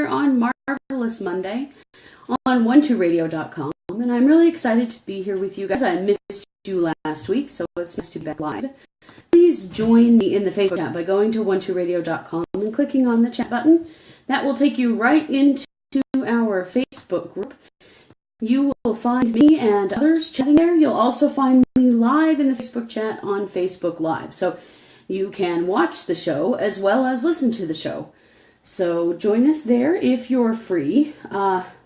here on Marvelous Monday on 12radio.com, and I'm really excited to be here with you guys. I missed you last week, so it's nice to be back live. Please join me in the Facebook chat by going to 12radio.com and clicking on the chat button. That will take you right into our Facebook group. You will find me and others chatting there. You'll also find me live in the Facebook chat on Facebook Live. So you can watch the show as well as listen to the show. So join us there if you're free.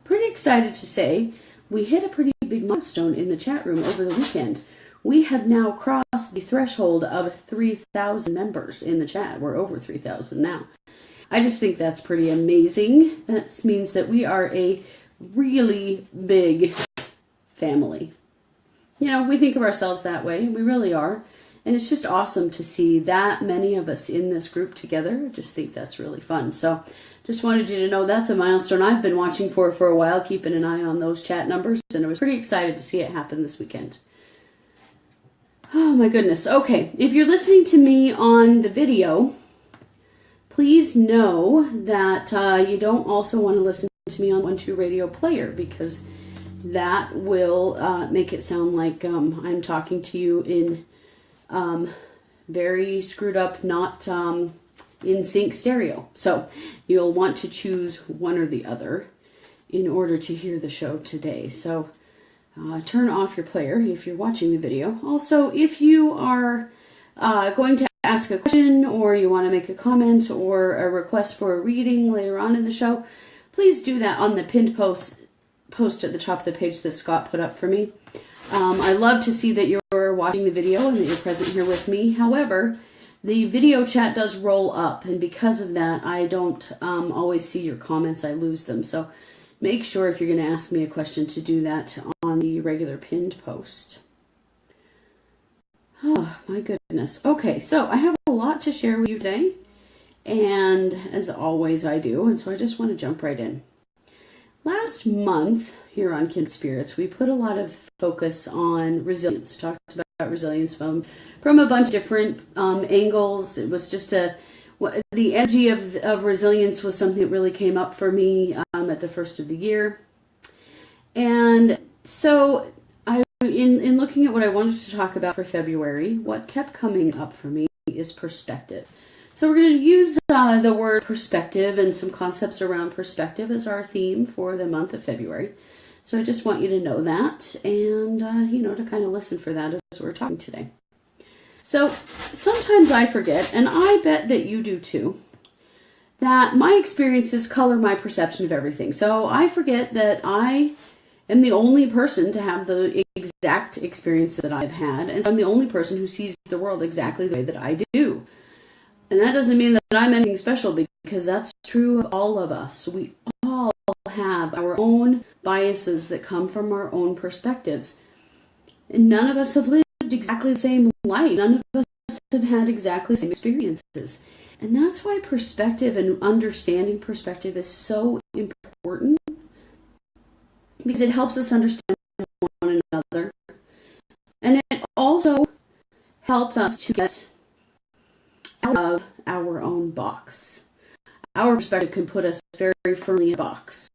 Pretty excited to say we hit a pretty big milestone in the chat room over the weekend. We have now crossed the threshold of 3,000 members in the chat. We're over 3,000 now. I just think that's pretty amazing. That means that we are a really big family. You know, we think of ourselves that way. We really are. And it's just awesome to see that many of us in this group together. I just think that's really fun. So just wanted you to know that's a milestone I've been watching for a while, keeping an eye on those chat numbers. And I was pretty excited to see it happen this weekend. Oh my goodness. Okay, if you're listening to me on the video, please know that you don't also want to listen to me on 12 Radio Player, because that will make it sound like I'm talking to you in very screwed up, not in sync stereo. So you'll want to choose one or the other in order to hear the show today. So turn off your player if you're watching the video. Also, if you are going to ask a question, or you want to make a comment or a request for a reading later on in the show, please do that on the pinned post at the top of the page that Scott put up for me. I love to see that you're watching the video and that you're present here with me. However, the video chat does roll up, and because of that, I don't always see your comments. I lose them. So make sure if you're going to ask me a question to do that on the regular pinned post. Oh, my goodness. Okay, so I have a lot to share with you today, and as always I do, and so I just want to jump right in. Last month here on Kindred Spirits, we put a lot of focus on resilience, talked about resilience from a bunch of different angles. It was just the energy of resilience was something that really came up for me at the first of the year. And so in looking at what I wanted to talk about for February, what kept coming up for me is perspective. So we're going to use the word perspective and some concepts around perspective as our theme for the month of February. So I just want you to know that and, to kind of listen for that as we're talking today. So sometimes I forget, and I bet that you do too, that my experiences color my perception of everything. So I forget that I am the only person to have the exact experiences that I've had, and so I'm the only person who sees the world exactly the way that I do. And that doesn't mean that I'm anything special, because that's true of all of us. We all have our own biases that come from our own perspectives. And none of us have lived exactly the same life. None of us have had exactly the same experiences. And that's why perspective and understanding perspective is so important, because it helps us understand one another. And it also helps us to get out of our own box. Our perspective can put us very firmly in a box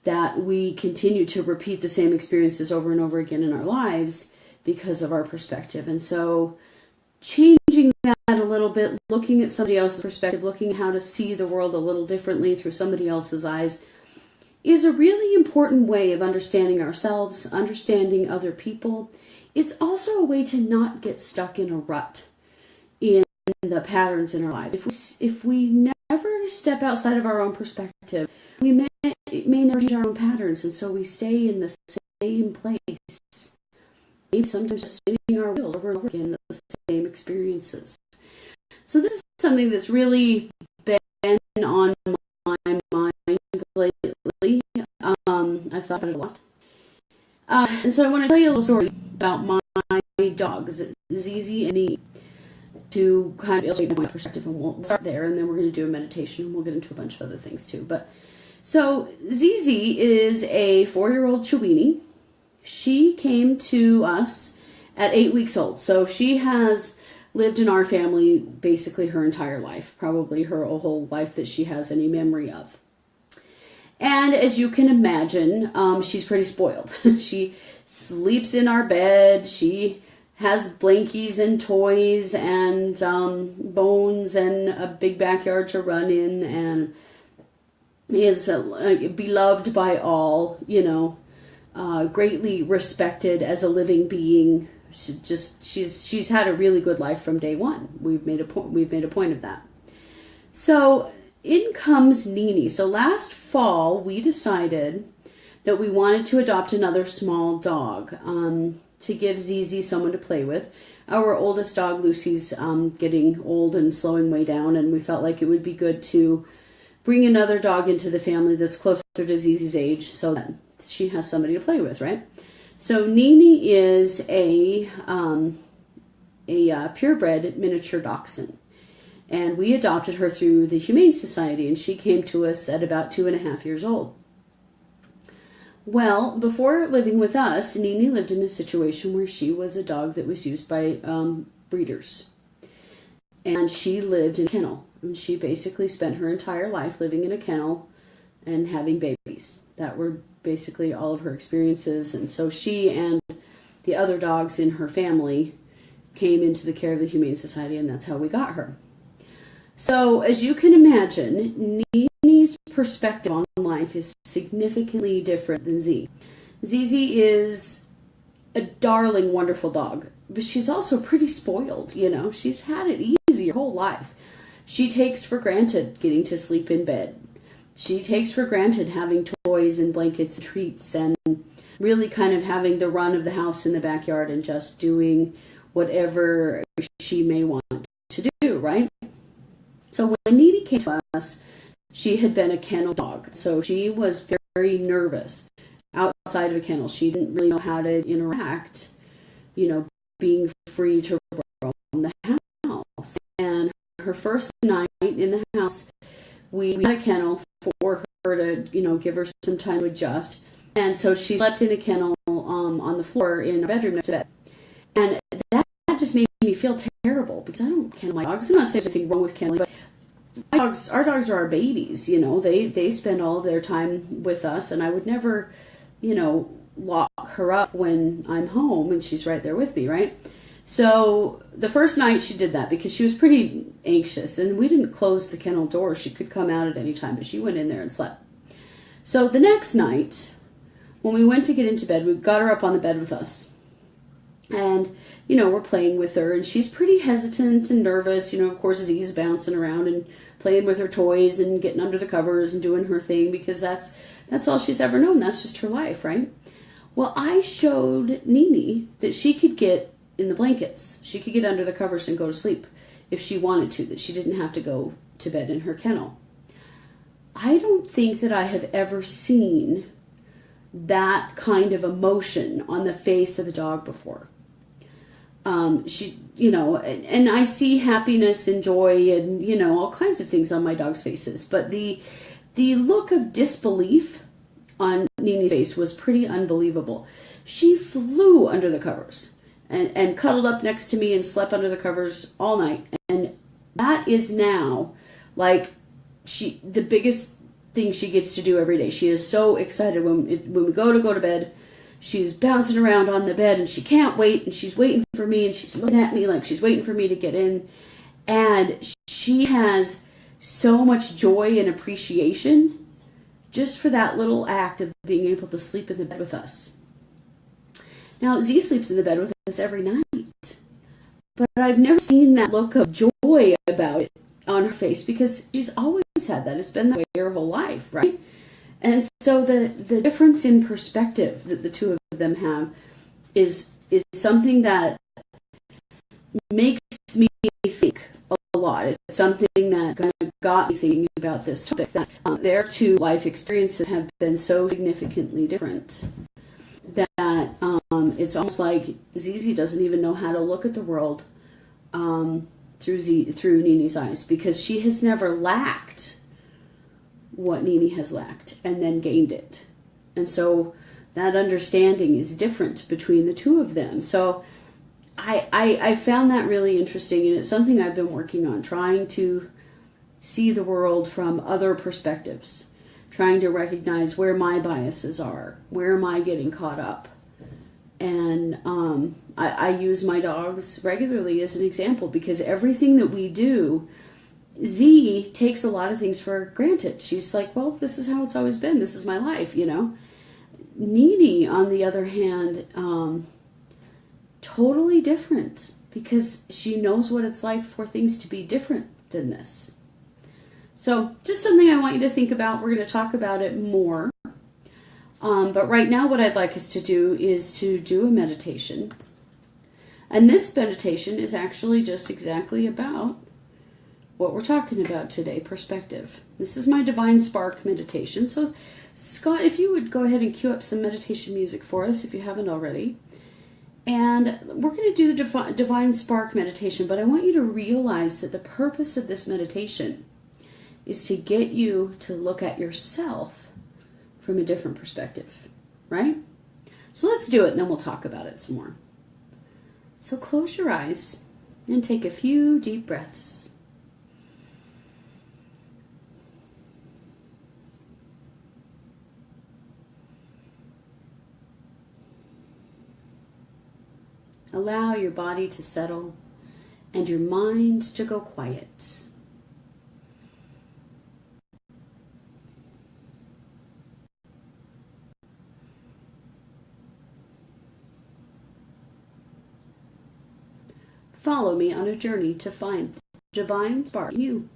that we continue to repeat the same experiences over and over again in our lives because of our perspective. And so changing that a little bit, looking at somebody else's perspective, looking at how to see the world a little differently through somebody else's eyes, is a really important way of understanding ourselves, understanding other people. It's also a way to not get stuck in a rut in the patterns in our lives. If we never step outside of our own perspective, we may never change our own patterns, and so we stay in the same place. Maybe sometimes just spinning our wheels over and over again, the same experiences. So this is something that's really been on my mind lately. I've thought about it a lot. And so I want to tell you a little story about my dogs, Zizi and me, to kind of illustrate my perspective, and we'll start there, and then we're going to do a meditation, and we'll get into a bunch of other things too. So Zizi is a 4-year-old Chiweenie. She came to us at 8 weeks old, so she has lived in our family basically her entire life, probably her whole life that she has any memory of. And as you can imagine, she's pretty spoiled. She sleeps in our bed. She has blankies and toys and bones and a big backyard to run in, and is beloved by all, greatly respected as a living being. She's had a really good life from day one. We've made a point of that. So in comes Nini. So last fall we decided that we wanted to adopt another small dog, to give Zizi someone to play with. Our oldest dog, Lucy's getting old and slowing way down, and we felt like it would be good to bring another dog into the family that's closer to Zizi's age so that she has somebody to play with, right? So Nini is a purebred miniature dachshund, and we adopted her through the Humane Society, and she came to us at about 2.5 years old. Well, before living with us, Nini lived in a situation where she was a dog that was used by breeders. And she lived in a kennel. And she basically spent her entire life living in a kennel and having babies. That were basically all of her experiences. And so she and the other dogs in her family came into the care of the Humane Society, and that's how we got her. So, as you can imagine, Nini's perspective on life is significantly different than Z. Zizi is a darling, wonderful dog, but she's also pretty spoiled, She's had it easy her whole life. She takes for granted getting to sleep in bed. She takes for granted having toys and blankets and treats and really kind of having the run of the house in the backyard and just doing whatever she may want to do, right? So when Nini came to us, she had been a kennel dog. So she was very nervous outside of a kennel. She didn't really know how to interact, being free to roam the house. And her first night in the house, we had a kennel for her to, give her some time to adjust. And so she slept in a kennel on the floor in her bedroom next to bed. And that just made me feel terrible because I don't kennel my dogs. I'm not saying there's anything wrong with kenneling, but our dogs are our babies, they spend all of their time with us, and I would never, lock her up when I'm home and she's right there with me, right? So the first night she did that because she was pretty anxious, and we didn't close the kennel door. She could come out at any time, but she went in there and slept. So the next night, when we went to get into bed, we got her up on the bed with us. And, we're playing with her, and she's pretty hesitant and nervous. Of course, Z's bouncing around and playing with her toys and getting under the covers and doing her thing because that's all she's ever known. That's just her life, right? Well, I showed Nini that she could get in the blankets. She could get under the covers and go to sleep if she wanted to, that she didn't have to go to bed in her kennel. I don't think that I have ever seen that kind of emotion on the face of a dog before. And I see happiness and joy and, all kinds of things on my dog's faces. But the look of disbelief on Nini's face was pretty unbelievable. She flew under the covers and cuddled up next to me and slept under the covers all night. And that is now like the biggest thing she gets to do every day. She is so excited when we go to bed. She's bouncing around on the bed and she can't wait, and she's waiting for me, and she's looking at me like she's waiting for me to get in. And she has so much joy and appreciation just for that little act of being able to sleep in the bed with us. Now, Z sleeps in the bed with us every night, but I've never seen that look of joy about it on her face because she's always had that. It's been that way her whole life, right? And so the difference in perspective that the two of them have is something that makes me think a lot. It's something that kind of got me thinking about this topic, that their two life experiences have been so significantly different that it's almost like Zizi doesn't even know how to look at the world through Nini's eyes, because she has never lacked what Nini has lacked and then gained it. And so that understanding is different between the two of them. So I found that really interesting, and it's something I've been working on, trying to see the world from other perspectives, trying to recognize where my biases are, where am I getting caught up. And I use my dogs regularly as an example, because everything that we do, Z takes a lot of things for granted. She's like, well, this is how it's always been. This is my life, you know. Nini, on the other hand, totally different, because she knows what it's like for things to be different than this. So just something I want you to think about. We're going to talk about it more. But right now what I'd like us to do is to do a meditation. And this meditation is actually just exactly about what we're talking about today, perspective. This is my Divine Spark meditation. So Scott, if you would go ahead and cue up some meditation music for us, if you haven't already. And we're going to do the Divine Spark meditation, but I want you to realize that the purpose of this meditation is to get you to look at yourself from a different perspective, right? So let's do it, and then we'll talk about it some more. So close your eyes and take a few deep breaths. Allow your body to settle and your mind to go quiet. Follow me on a journey to find the divine spark in you.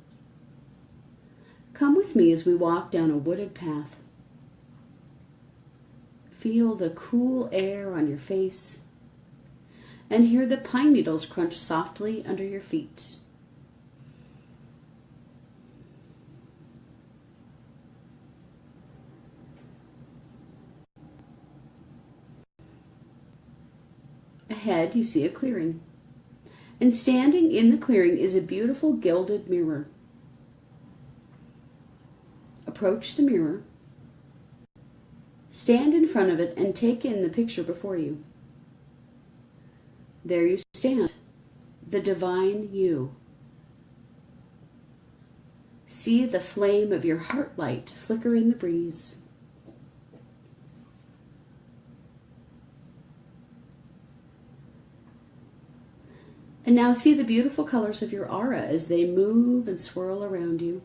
Come with me as we walk down a wooded path. Feel the cool air on your face and hear the pine needles crunch softly under your feet. Ahead, you see a clearing. And standing in the clearing is a beautiful gilded mirror. Approach the mirror, stand in front of it, and take in the picture before you. There you stand, the divine you. See the flame of your heart light flicker in the breeze. And now see the beautiful colors of your aura as they move and swirl around you.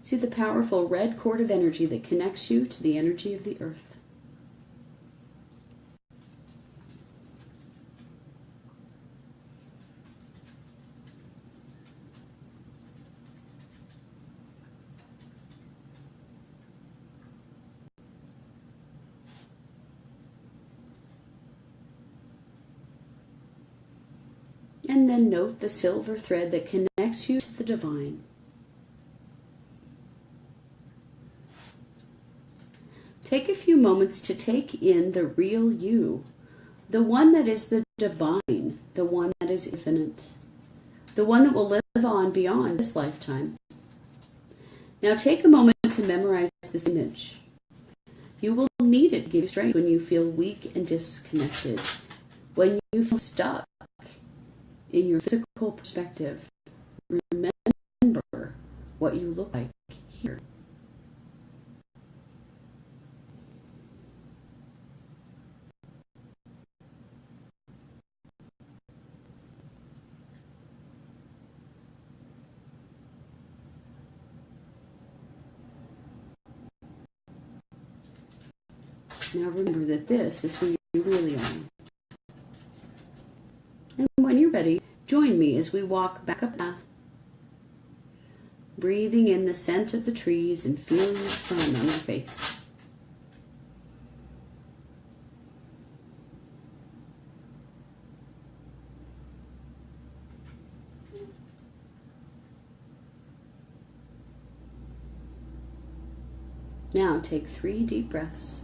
See the powerful red cord of energy that connects you to the energy of the earth. And then note the silver thread that connects you to the divine. Take a few moments to take in the real you, the one that is the divine, the one that is infinite, the one that will live on beyond this lifetime. Now take a moment to memorize this image. You will need it to give you strength when you feel weak and disconnected, when you feel stuck in your physical perspective. Remember what you look like here. Now remember that this is who you really are. And when you're ready, join me as we walk back up the path, breathing in the scent of the trees and feeling the sun on your face. Now take 3 deep breaths.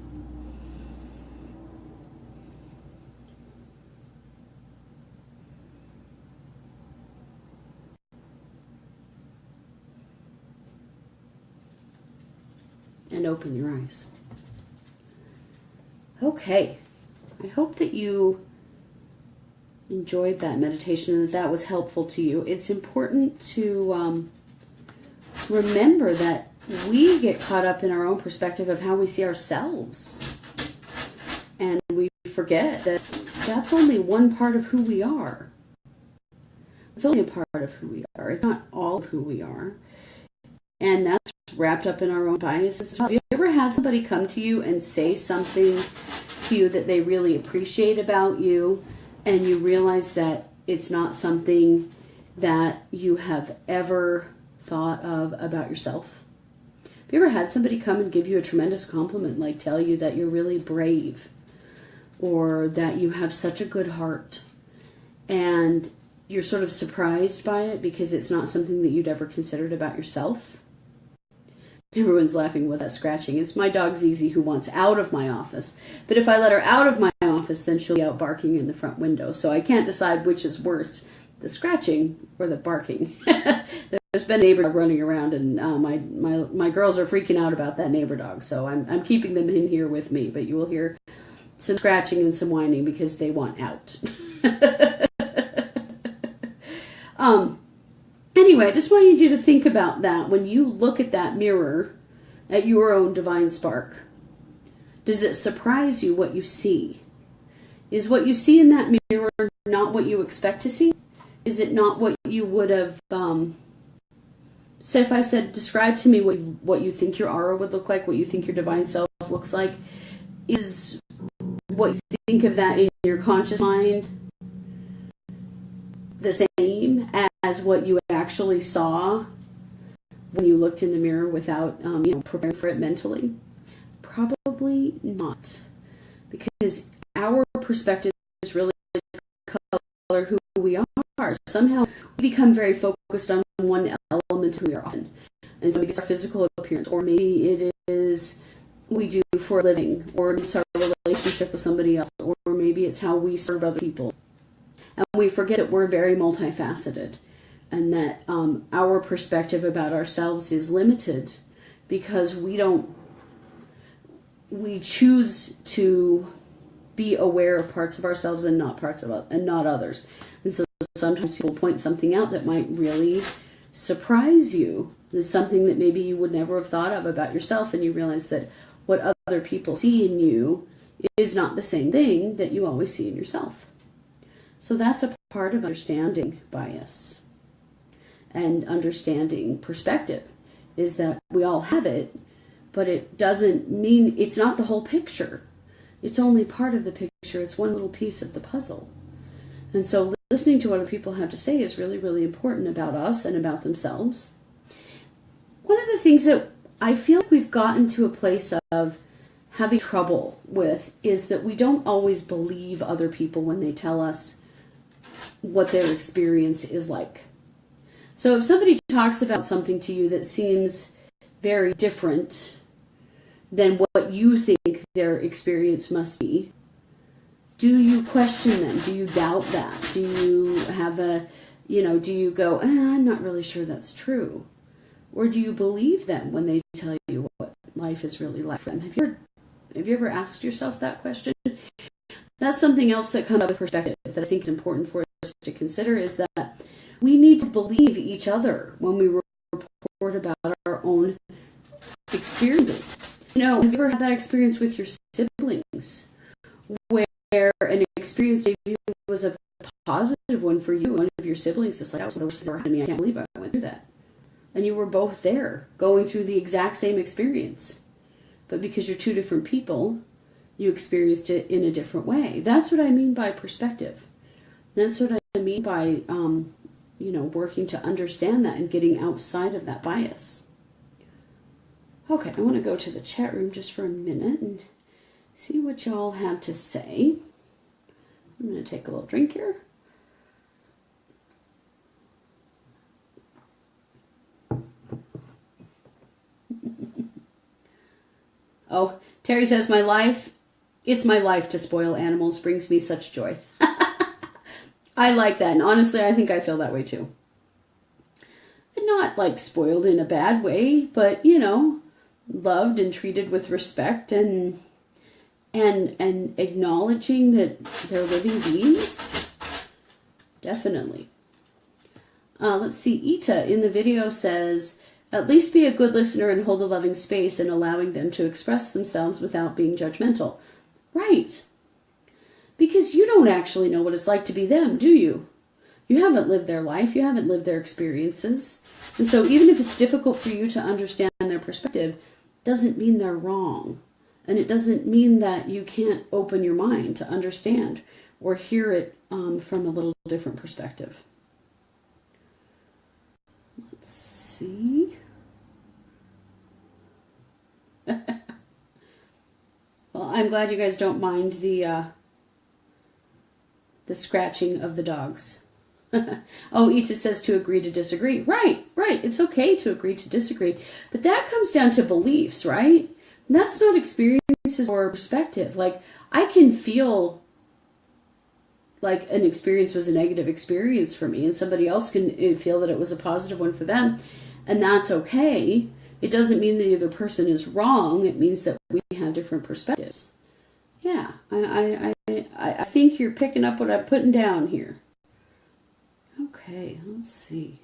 and open your eyes. Okay, I hope that you enjoyed that meditation and that was helpful to you. It's important to remember that we get caught up in our own perspective of how we see ourselves. And we forget that that's only one part of who we are. It's only a part of who we are. It's not all of who we are. And that's wrapped up in our own biases. Have you ever had somebody come to you and say something to you that they really appreciate about you, and you realize that it's not something that you have ever thought of about yourself? Have you ever had somebody come and give you a tremendous compliment, like tell you that you're really brave, or that you have such a good heart, and you're sort of surprised by it because it's not something that you'd ever considered about yourself? Everyone's laughing with that scratching. It's my dog Zizi who wants out of my office. But if I let her out of my office, then she'll be out barking in the front window. So I can't decide which is worse, the scratching or the barking. There's been a neighbor dog running around, and my girls are freaking out about that neighbor dog. So I'm keeping them in here with me. But you will hear some scratching and some whining because they want out. Anyway, I just wanted you to think about that when you look at that mirror, at your own divine spark. Does it surprise you what you see? Is what you see in that mirror not what you expect to see? Is it not what you would have said if I said, describe to me what you think your aura would look like, what you think your divine self looks like? Is what you think of that in your conscious mind the same as what you actually saw when you looked in the mirror without preparing for it mentally? Probably not, because our perspective is really color who we are. Somehow we become very focused on one element who we are often, and so maybe it's our physical appearance, or maybe it is we do for a living, or it's our relationship with somebody else, or maybe it's how we serve other people. And we forget that we're very multifaceted, and that our perspective about ourselves is limited because we choose to be aware of parts of ourselves and not others. And so sometimes people point something out that might really surprise you. There's something that maybe you would never have thought of about yourself, and you realize that what other people see in you is not the same thing that you always see in yourself. So that's a part of understanding bias and understanding perspective, is that we all have it, but it doesn't mean it's not the whole picture. It's only part of the picture. It's one little piece of the puzzle. And so listening to what other people have to say is really, really important about us and about themselves. One of the things that I feel like we've gotten to a place of having trouble with is that we don't always believe other people when they tell us what their experience is like. So if somebody talks about something to you that seems very different than what you think their experience must be, do you question them? Do you doubt that? Do you have do you go, I'm not really sure that's true? Or do you believe them when they tell you what life is really like for them? Have you ever asked yourself that question? That's something else that comes up with perspective that I think is important for us to consider, is that we need to believe each other when we report about our own experiences. Have you ever had that experience with your siblings where an experience maybe was a positive one for you? One of your siblings is like, that was the worst thing ever happened to me. I can't believe I went through that. And you were both there going through the exact same experience. But because you're two different people, you experienced it in a different way. That's what I mean by perspective. That's what I mean by, working to understand that and getting outside of that bias. Okay, I want to go to the chat room just for a minute and see what y'all have to say. I'm going to take a little drink here. Oh, Terry says, it's my life to spoil animals, brings me such joy. I like that, and honestly, I think I feel that way too. And not like spoiled in a bad way, but loved and treated with respect and acknowledging that they're living beings. Definitely. Let's see. Ita in the video says, at least be a good listener and hold a loving space and allowing them to express themselves without being judgmental. Right. Because you don't actually know what it's like to be them, do you? You haven't lived their life. You haven't lived their experiences. And so even if it's difficult for you to understand their perspective, doesn't mean they're wrong. And it doesn't mean that you can't open your mind to understand or hear it from a little different perspective. Let's see. Well, I'm glad you guys don't mind the scratching of the dogs. Oh, Ita says to agree to disagree. Right. It's okay to agree to disagree. But that comes down to beliefs, right? And that's not experiences or perspective. Like, I can feel like an experience was a negative experience for me, and somebody else can feel that it was a positive one for them. And that's okay. It doesn't mean that either person is wrong. It means that we have different perspectives. Yeah, I think you're picking up what I'm putting down here. Okay, let's see.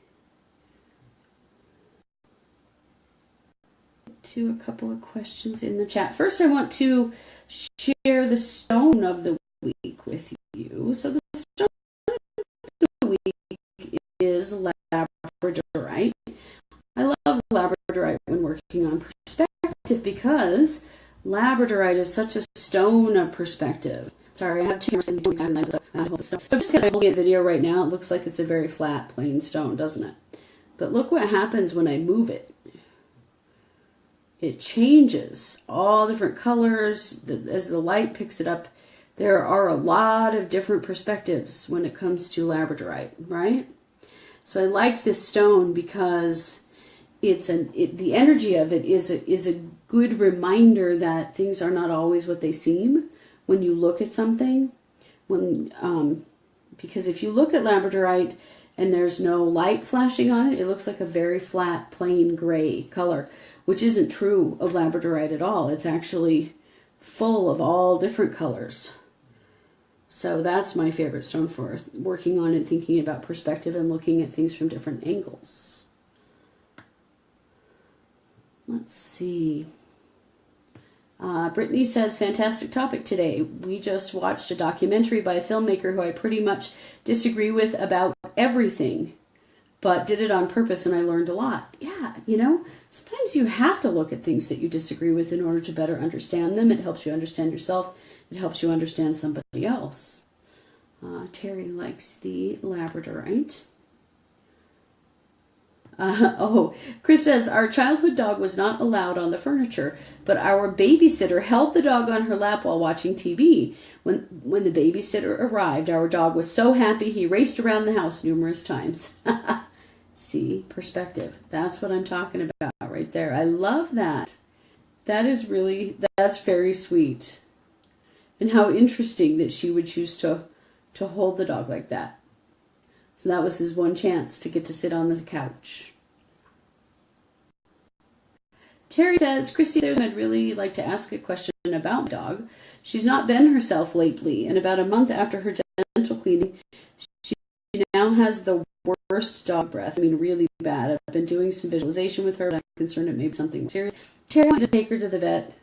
To a couple of questions in the chat. First, I want to share the stone of the week with you. So the stone of the week is labradorite. I love labradorite when working on perspective because labradorite is such a stone of perspective. Sorry, I have two cameras. So I'm just going to look at the video right now. It looks like it's a very flat, plain stone, doesn't it? But look what happens when I move it. It changes all different colors as the light picks it up. There are a lot of different perspectives when it comes to labradorite, right? So I like this stone because the energy of it is a good reminder that things are not always what they seem when you look at something. Because if you look at labradorite and there's no light flashing on it, it looks like a very flat, plain gray color, which isn't true of labradorite at all. It's actually full of all different colors. So that's my favorite stone for working on and thinking about perspective and looking at things from different angles. Let's see. Brittany says, fantastic topic today. We just watched a documentary by a filmmaker who I pretty much disagree with about everything, but did it on purpose and I learned a lot. Yeah, sometimes you have to look at things that you disagree with in order to better understand them. It helps you understand yourself. It helps you understand somebody else. Terry likes the labradorite. Chris says, our childhood dog was not allowed on the furniture, but our babysitter held the dog on her lap while watching TV. When the babysitter arrived, our dog was so happy he raced around the house numerous times. See, perspective. That's what I'm talking about right there. I love that. That's very sweet. And how interesting that she would choose to hold the dog like that. So that was his one chance to get to sit on the couch. Terry says, Kristi, I'd really like to ask a question about my dog. She's not been herself lately, and about a month after her dental cleaning, she now has the worst dog breath. I mean, really bad. I've been doing some visualization with her, but I'm concerned it may be something serious. Terry, I want to take her to the vet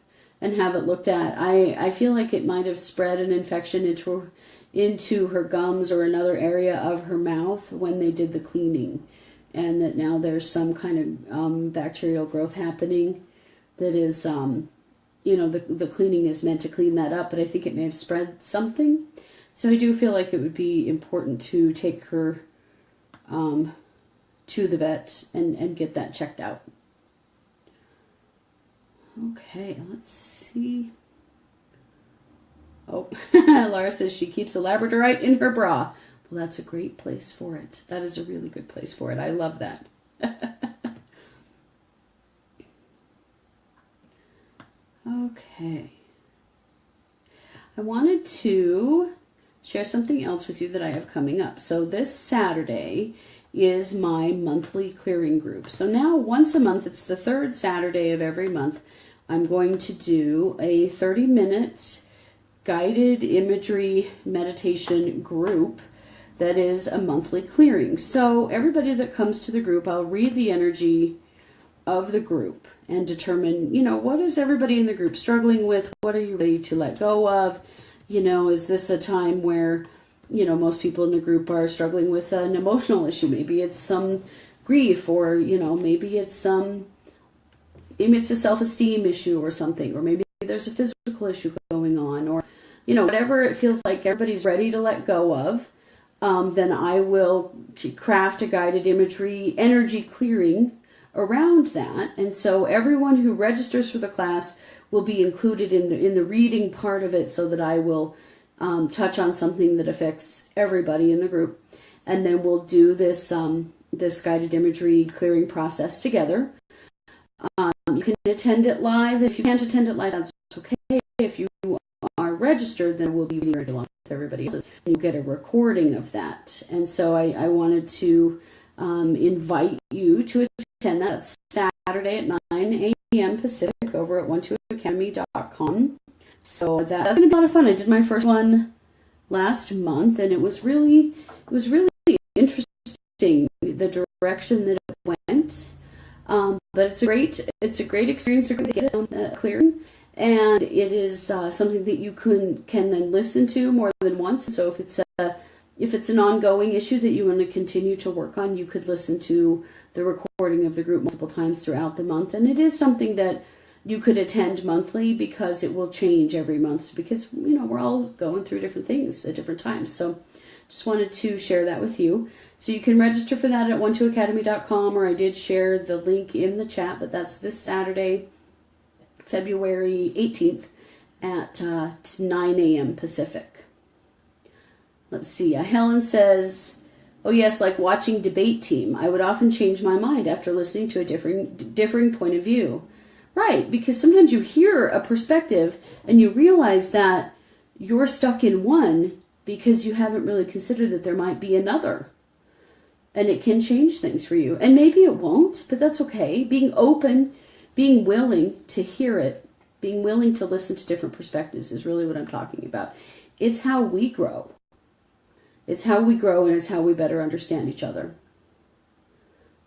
and have it looked at. I feel like it might have spread an infection into her gums or another area of her mouth when they did the cleaning, and that now there's some kind of bacterial growth happening that is, the cleaning is meant to clean that up, but I think it may have spread something. So I do feel like it would be important to take her to the vet and get that checked out. Okay, let's see. Oh, Laura says she keeps a labradorite in her bra. Well, that's a great place for it. That is a really good place for it. I love that. Okay. I wanted to share something else with you that I have coming up. So this Saturday is my monthly clearing group. So now once a month, it's the third Saturday of every month, I'm going to do a 30-minute guided imagery meditation group that is a monthly clearing. So everybody that comes to the group, I'll read the energy of the group and determine, what is everybody in the group struggling with? What are you ready to let go of? Is this a time where, most people in the group are struggling with an emotional issue? Maybe it's some grief, or, maybe it's a self-esteem issue or something, or maybe there's a physical issue going on, or, whatever it feels like everybody's ready to let go of. Then I will craft a guided imagery energy clearing around that. And so everyone who registers for the class will be included in the reading part of it, so that I will touch on something that affects everybody in the group. And then we'll do this guided imagery clearing process together. You can attend it live. If you can't attend it live, that's okay. If you are registered, then we'll be reading along with everybody else. You get a recording of that. And so I wanted to invite you to attend that. It's Saturday at 9 a.m. Pacific over at 12academy.com. So that's going to be a lot of fun. I did my first one last month, and it was really interesting, the direction that it went. But it's a great experience to get it clearing. And it is something that you can then listen to more than once. So if it's an ongoing issue that you want to continue to work on, you could listen to the recording of the group multiple times throughout the month. And it is something that you could attend monthly, because it will change every month, because we're all going through different things at different times. So just wanted to share that with you. So you can register for that at 12academy.com, or I did share the link in the chat, but that's this Saturday, February 18th at 9 a.m. Pacific. Let's see. Helen says, oh yes, like watching debate team. I would often change my mind after listening to a differing point of view. Right, because sometimes you hear a perspective and you realize that you're stuck in one because you haven't really considered that there might be another. And it can change things for you. And maybe it won't, but that's okay. Being open, being willing to hear it, being willing to listen to different perspectives is really what I'm talking about. It's how we grow. It's how we grow, and it's how we better understand each other.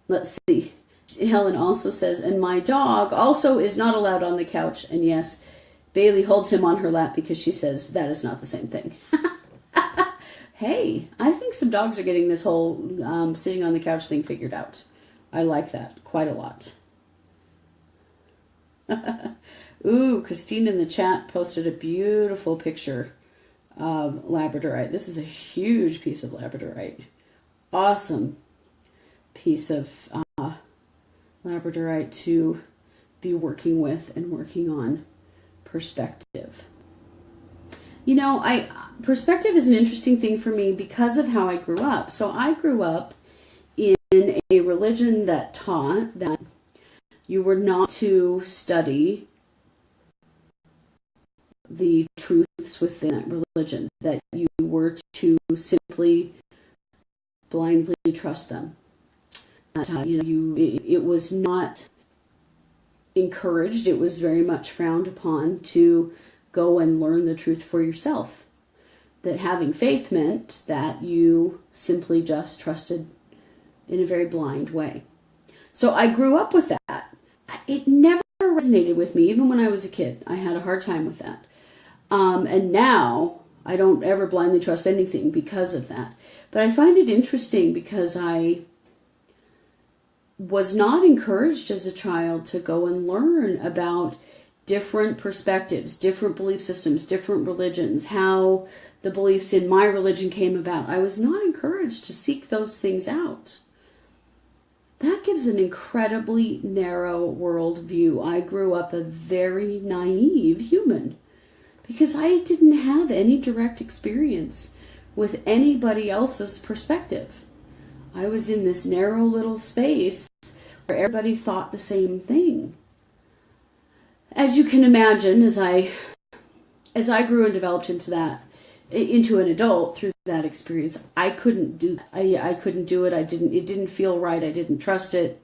Let's see. Helen also says, and my dog also is not allowed on the couch. And yes, Bailey holds him on her lap because she says that is not the same thing. Hey, I think some dogs are getting this whole sitting on the couch thing figured out. I like that quite a lot. Ooh, Christine in the chat posted a beautiful picture of Labradorite. This is a huge piece of Labradorite. Awesome piece of Labradorite to be working with and working on perspective. Perspective is an interesting thing for me because of how I grew up. So I grew up in a religion that taught that you were not to study the truths within that religion, that you were to simply blindly trust them. That, it was not encouraged, it was very much frowned upon to go and learn the truth for yourself. That having faith meant that you simply just trusted in a very blind way. So I grew up with that. It never resonated with me, even when I was a kid. I had a hard time with that. And now I don't ever blindly trust anything because of that. But I find it interesting because I was not encouraged as a child to go and learn about different perspectives, different belief systems, different religions, how the beliefs in my religion came about. I was not encouraged to seek those things out. That gives an incredibly narrow worldview. I grew up a very naive human because I didn't have any direct experience with anybody else's perspective. I was in this narrow little space where everybody thought the same thing. As you can imagine, as I grew and developed into an adult through that experience. I couldn't do that. I couldn't do it. It didn't feel right. I didn't trust it.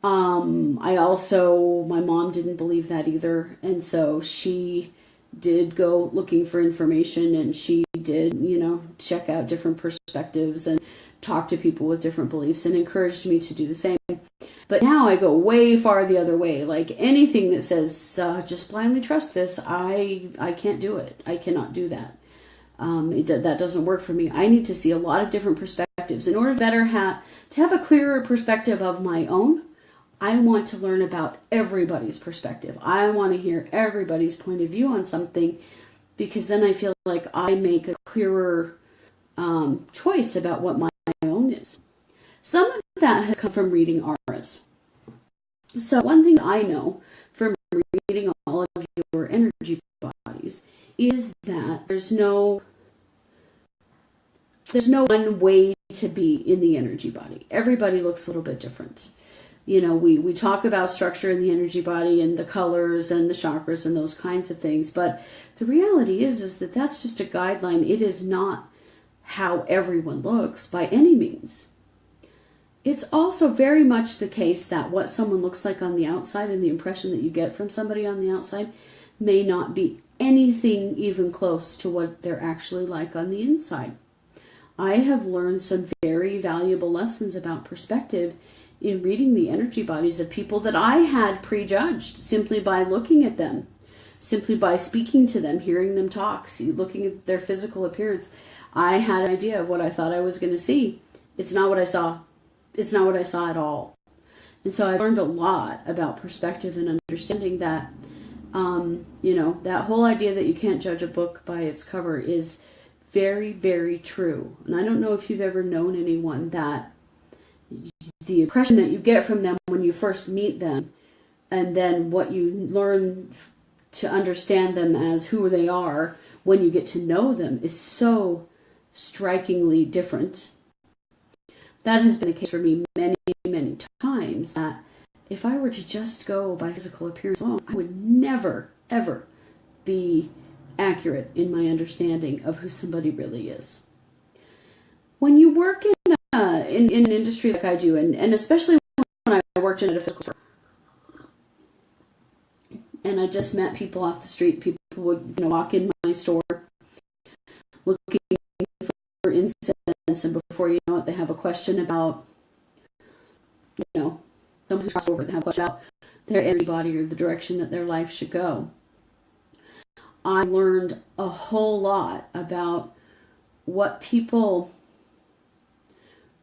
My mom didn't believe that either. And so she did go looking for information, and she did, check out different perspectives and talk to people with different beliefs, and encouraged me to do the same. But now I go way far the other way. Like anything that says, just blindly trust this, I can't do it. I cannot do that. That doesn't work for me. I need to see a lot of different perspectives. In order to have a clearer perspective of my own, I want to learn about everybody's perspective. I want to hear everybody's point of view on something, because then I feel like I make a clearer choice about what my own is. Some of that has come from reading auras. So one thing I know from reading all of your energy bodies is that there's no one way to be in the energy body. Everybody looks a little bit different. We talk about structure in the energy body and the colors and the chakras and those kinds of things, but the reality is that that's just a guideline. It is not how everyone looks by any means. It's also very much the case that what someone looks like on the outside and the impression that you get from somebody on the outside may not be anything even close to what they're actually like on the inside. I have learned some very valuable lessons about perspective in reading the energy bodies of people that I had prejudged simply by looking at them, simply by speaking to them, hearing them talk, looking at their physical appearance. I had an idea of what I thought I was going to see. It's not what I saw. It's not what I saw at all. And so I learned a lot about perspective and understanding that, that whole idea that you can't judge a book by its cover is very, very true. And I don't know if you've ever known anyone that the impression that you get from them when you first meet them, and then what you learn to understand them as who they are when you get to know them, is so strikingly different. That has been the case for me many, many times, that if I were to just go by physical appearance alone, I would never, ever be accurate in my understanding of who somebody really is. When you work in an industry like I do, and especially when I worked in a physical store, and I just met people off the street, people would walk in my store looking for incense, and before you know it, they have a question about, someone who's crossed over, they have a question about their energy body or the direction that their life should go. I learned a whole lot about what people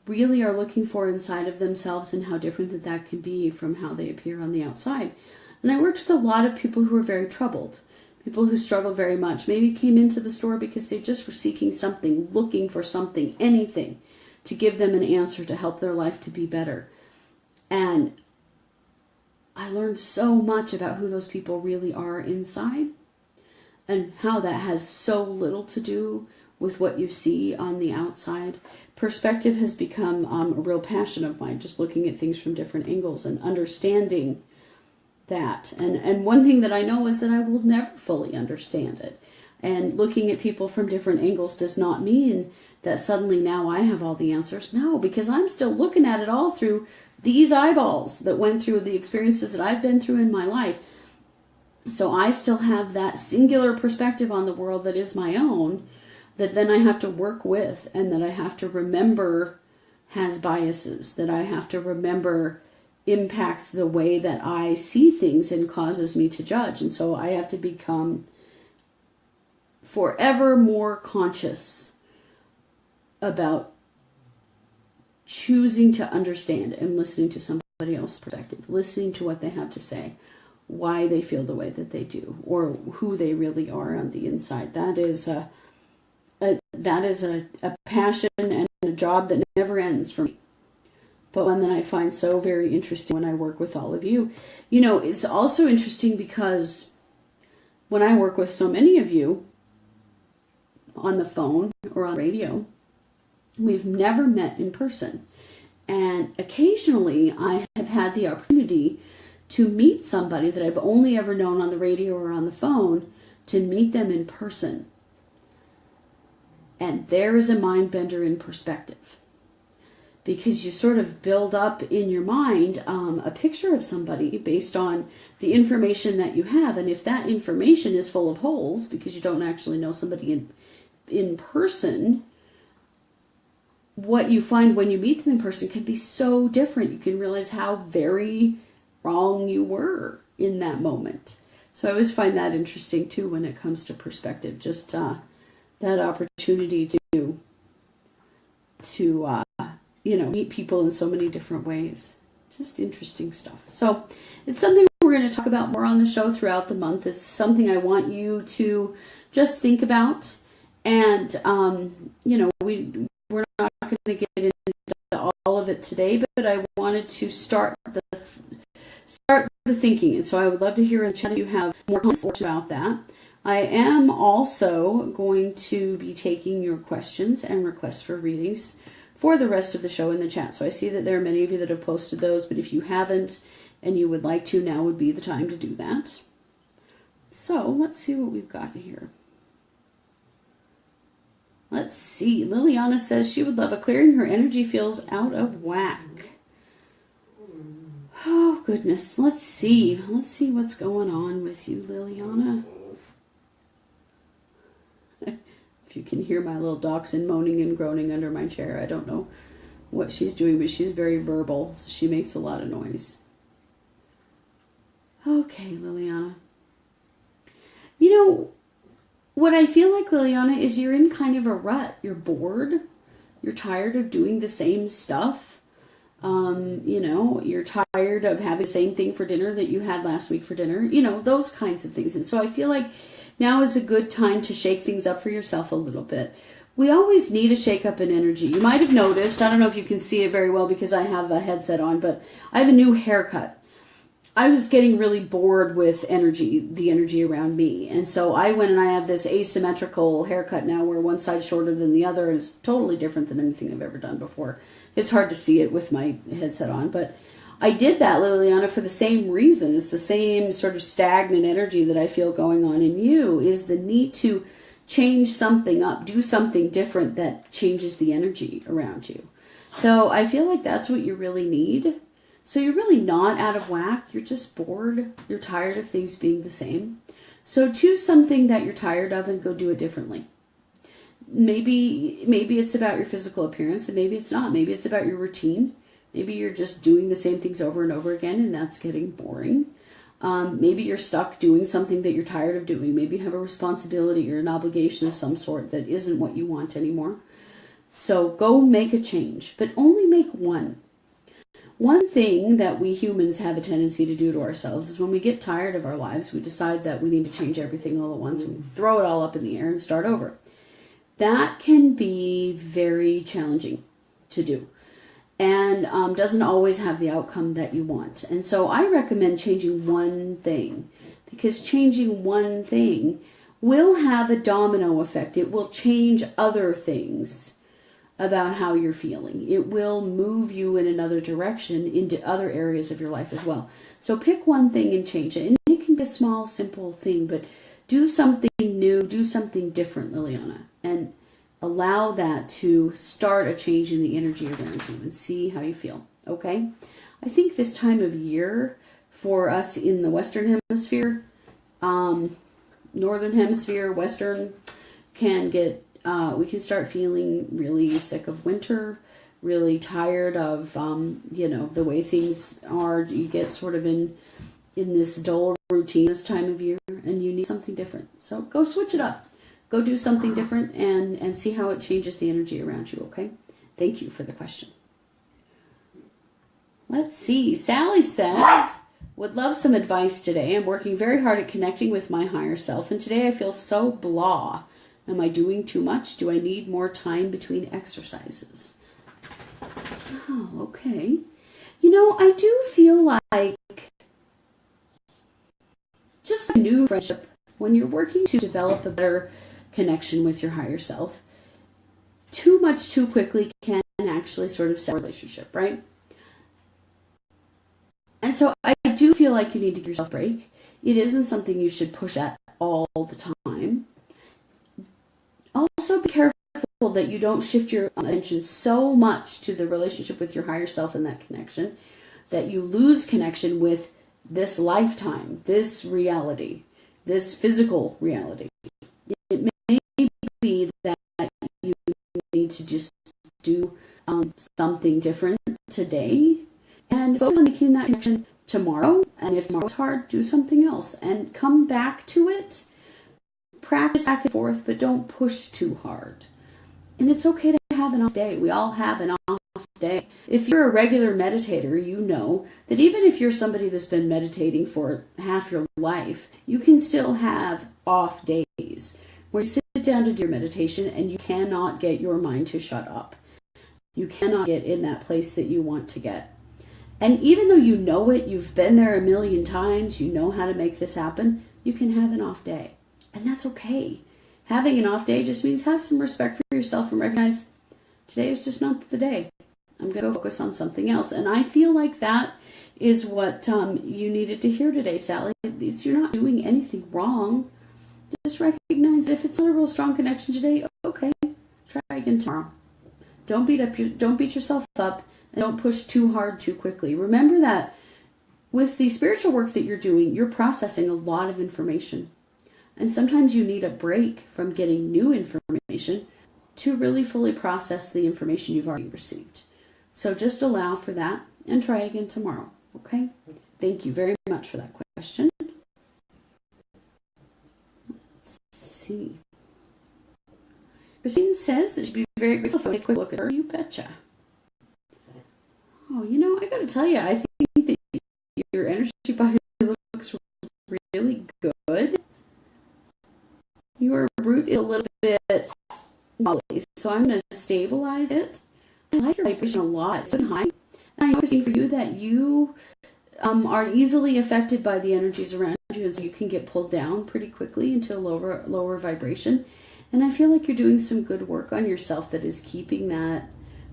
really are looking for inside of themselves, and how different that can be from how they appear on the outside. And I worked with a lot of people who were very troubled, people who struggled very much, maybe came into the store because they just were seeking something, looking for something, anything to give them an answer to help their life to be better. And I learned so much about who those people really are inside, and how that has so little to do with what you see on the outside. Perspective has become a real passion of mine, just looking at things from different angles and understanding that. And one thing that I know is that I will never fully understand it. And looking at people from different angles does not mean that suddenly now I have all the answers. No, because I'm still looking at it all through these eyeballs that went through the experiences that I've been through in my life. So I still have that singular perspective on the world that is my own, that then I have to work with, and that I have to remember has biases, that I have to remember impacts the way that I see things and causes me to judge. And so I have to become forever more conscious about choosing to understand and listening to somebody else's perspective, listening to what they have to say, why they feel the way that they do, or who they really are on the inside. That is a passion and a job that never ends for me, but one that I find so very interesting when I work with all of you. It's also interesting because when I work with so many of you on the phone or on radio, we've never met in person. And occasionally I have had the opportunity to meet somebody that I've only ever known on the radio or on the phone, to meet them in person. And there is a mind bender in perspective. Because you sort of build up in your mind a picture of somebody based on the information that you have. And if that information is full of holes, because you don't actually know somebody in person, what you find when you meet them in person can be so different. You can realize how very wrong you were in that moment. So I always find that interesting too when it comes to perspective. Just that opportunity to meet people in so many different ways. Just interesting stuff. So it's something we're going to talk about more on the show throughout the month. It's something I want you to just think about. And, we're not going to get into all of it today, but I wanted to start the thinking. And so I would love to hear in the chat if you have more comments about that. I am also going to be taking your questions and requests for readings for the rest of the show in the chat. So I see that there are many of you that have posted those, but if you haven't and you would like to, now would be the time to do that. So let's see what we've got here. Let's see. Liliana says she would love a clearing. Her energy feels out of whack. Oh, goodness. Let's see. Let's see what's going on with you, Liliana. If you can hear my little dachshund moaning and groaning under my chair, I don't know what she's doing, but she's very verbal, so she makes a lot of noise. Okay, Liliana. What I feel like, Liliana, is you're in kind of a rut. You're bored. You're tired of doing the same stuff. You're tired of having the same thing for dinner that you had last week for dinner. Those kinds of things. And so I feel like now is a good time to shake things up for yourself a little bit. We always need a shake up in energy. You might have noticed, I don't know if you can see it very well because I have a headset on, but I have a new haircut. I was getting really bored with the energy around me. And so I went and I have this asymmetrical haircut now where one side's shorter than the other. It's totally different than anything I've ever done before. It's hard to see it with my headset on, but I did that, Liliana, for the same reason. It's the same sort of stagnant energy that I feel going on in you, is the need to change something up, do something different that changes the energy around you. So I feel like that's what you really need. So you're really not out of whack. You're just bored. You're tired of things being the same. So choose something that you're tired of and go do it differently. Maybe it's about your physical appearance, and maybe it's not. Maybe it's about your routine. Maybe you're just doing the same things over and over again, and that's getting boring. Maybe you're stuck doing something that you're tired of doing. Maybe you have a responsibility or an obligation of some sort that isn't what you want anymore. So go make a change, but only make one. One thing that we humans have a tendency to do to ourselves is when we get tired of our lives, we decide that we need to change everything all at once, and we throw it all up in the air and start over. That can be very challenging to do, and doesn't always have the outcome that you want. And so I recommend changing one thing, because changing one thing will have a domino effect. It will change other things about how you're feeling. It will move you in another direction into other areas of your life as well. So pick one thing and change it. And it can be a small, simple thing, but do something new, do something different, Liliana, and allow that to start a change in the energy around you and see how you feel, okay? I think this time of year for us in the Western Hemisphere, Northern Hemisphere, Western, we can start feeling really sick of winter, really tired of, the way things are. You get sort of in this dull routine this time of year, and you need something different. So go switch it up. Go do something different and see how it changes the energy around you, okay? Thank you for the question. Let's see. Sally says, would love some advice today. I'm working very hard at connecting with my higher self, and today I feel so blah. Am I doing too much? Do I need more time between exercises? Oh, okay. I do feel like just a new friendship, when you're working to develop a better connection with your higher self, too much too quickly can actually sort of set a relationship, right? And so I do feel like you need to give yourself a break. It isn't something you should push at all the time. Also be careful that you don't shift your attention so much to the relationship with your higher self and that connection that you lose connection with this lifetime, this reality, this physical reality. It may be that you need to just do something different today and focus on making that connection tomorrow. And if tomorrow's hard, do something else and come back to it. Practice back and forth, but don't push too hard. And it's okay to have an off day. We all have an off day. If you're a regular meditator, you know that even if you're somebody that's been meditating for half your life, you can still have off days where you sit down to do your meditation and you cannot get your mind to shut up. You cannot get in that place that you want to get. And even though you know it, you've been there a million times, you know how to make this happen, you can have an off day. And that's okay. Having an off day just means have some respect for yourself and recognize today is just not the day. I'm going to focus on something else. And I feel like that is what you needed to hear today, Sally. You're not doing anything wrong. Just recognize if it's not a real strong connection today, okay, try again tomorrow. Don't beat yourself up, and don't push too hard too quickly. Remember that with the spiritual work that you're doing, you're processing a lot of information. And sometimes you need a break from getting new information to really fully process the information you've already received. So just allow for that and try again tomorrow, okay? Thank you very much for that question. Let's see. Christine says that she'd be very grateful for a quick look at her. You betcha. Oh, you know, I got to tell you, I think that your energy body looks really good. Your root is a little bit wobbly, so I'm going to stabilize it. I like your vibration a lot. It's been high. And I know, Christine, for you that you are easily affected by the energies around you, and so you can get pulled down pretty quickly into a lower vibration. And I feel like you're doing some good work on yourself that is keeping that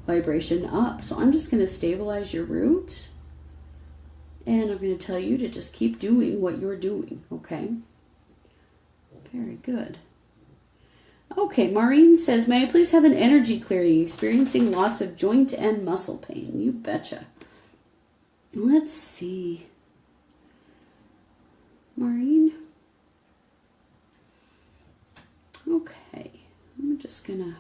vibration up. So I'm just going to stabilize your root. And I'm going to tell you to just keep doing what you're doing, okay? Very good. Okay, Maureen says, may I please have an energy clearing, experiencing lots of joint and muscle pain? You betcha. Let's see. Maureen? Okay, I'm just gonna,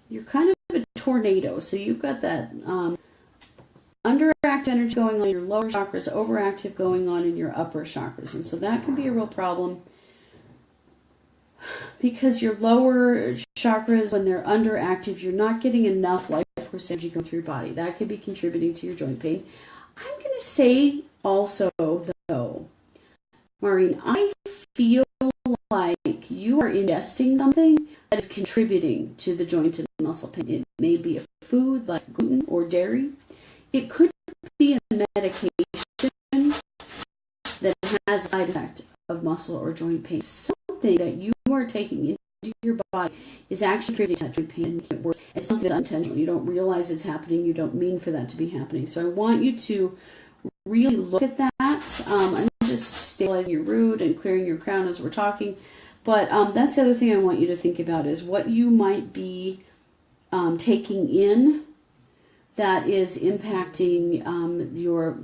you're kind of a tornado, so you've got that underactive energy going on in your lower chakras, overactive going on in your upper chakras, and so that can be a real problem because your lower chakras, when they're underactive, you're not getting enough life force energy going through your body. That could be contributing to your joint pain. I'm going to say also, though, Maureen, I feel like you are ingesting something that is contributing to the joint and muscle pain. It may be a food like gluten or dairy. It could be a medication that has a side effect of muscle or joint pain. Something that you are taking into your body is actually contributing to joint pain and making it worse. It's something that's unintentional. You don't realize it's happening. You don't mean for that to be happening. So I want you to really look at that. I'm just stabilizing your root and clearing your crown as we're talking. But that's the other thing I want you to think about is what you might be taking in that is impacting your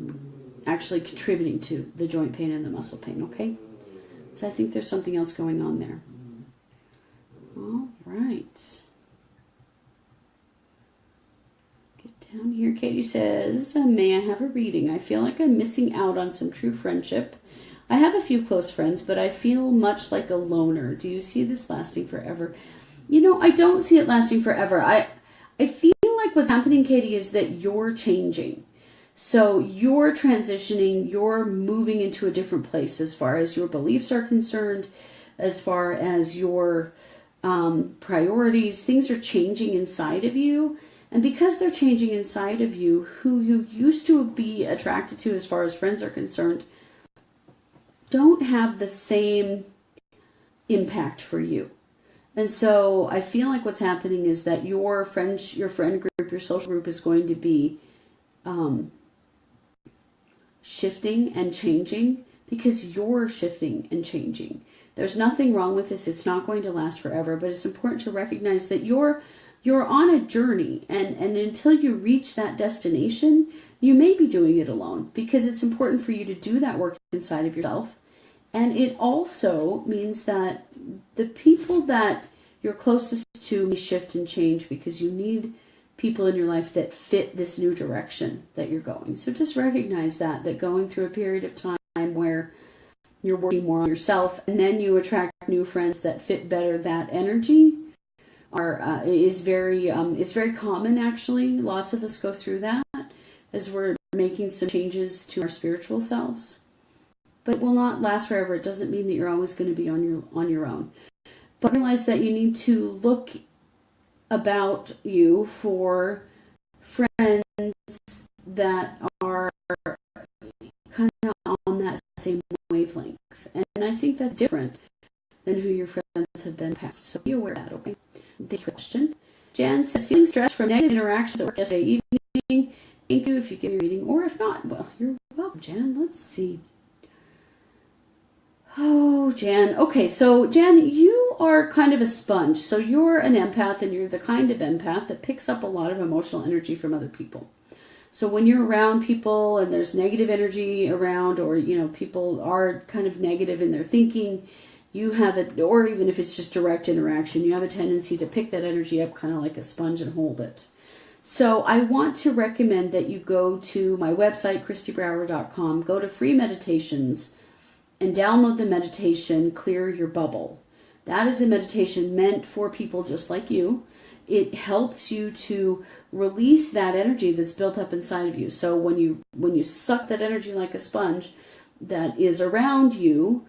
actually contributing to the joint pain and the muscle pain, okay? So I think there's something else going on there. All right. Get down here. Katie says, may I have a reading? I feel like I'm missing out on some true friendship. I have a few close friends, but I feel much like a loner. Do you see this lasting forever? You know, I don't see it lasting forever. I feel like what's happening, Katie, is that you're changing. So you're transitioning, you're moving into a different place as far as your beliefs are concerned, as far as your priorities. Things are changing inside of you. And because they're changing inside of you, who you used to be attracted to as far as friends are concerned, don't have the same impact for you. And so I feel like what's happening is that your friend group, your social group is going to be shifting and changing because you're shifting and changing. There's nothing wrong with this. It's not going to last forever, but it's important to recognize that you're on a journey, and until you reach that destination, you may be doing it alone, because it's important for you to do that work inside of yourself. And it also means that the people that you're closest to may shift and change, because you need people in your life that fit this new direction that you're going. So just recognize that going through a period of time where you're working more on yourself, and then you attract new friends that fit better that energy, is very common, actually. Lots of us go through that as we're making some changes to our spiritual selves. But it will not last forever. It doesn't mean that you're always going to be on your own. But realize that you need to look about you for friends that are kind of on that same wavelength. And I think that's different than who your friends have been past. So be aware of that, okay? Thank you for the question. Jan says, feeling stressed from negative interactions at work yesterday evening. Thank you if you give me a reading, or if not, well, you're welcome, Jan. Let's see. Oh, Jan. Okay, so Jan, you are kind of a sponge. So you're an empath, and you're the kind of empath that picks up a lot of emotional energy from other people. So when you're around people and there's negative energy around, or, people are kind of negative in their thinking, you have it, or even if it's just direct interaction, you have a tendency to pick that energy up kind of like a sponge and hold it. So I want to recommend that you go to my website, kristibrower.com, go to free meditations, and download the meditation, Clear Your Bubble. That is a meditation meant for people just like you. It helps you to release that energy that's built up inside of you. So when you suck that energy like a sponge that is around you,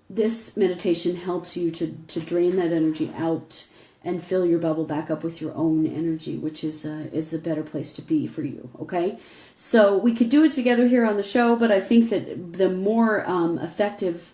this meditation helps you to drain that energy out and fill your bubble back up with your own energy, which is a better place to be for you, okay? So we could do it together here on the show, but I think that the more effective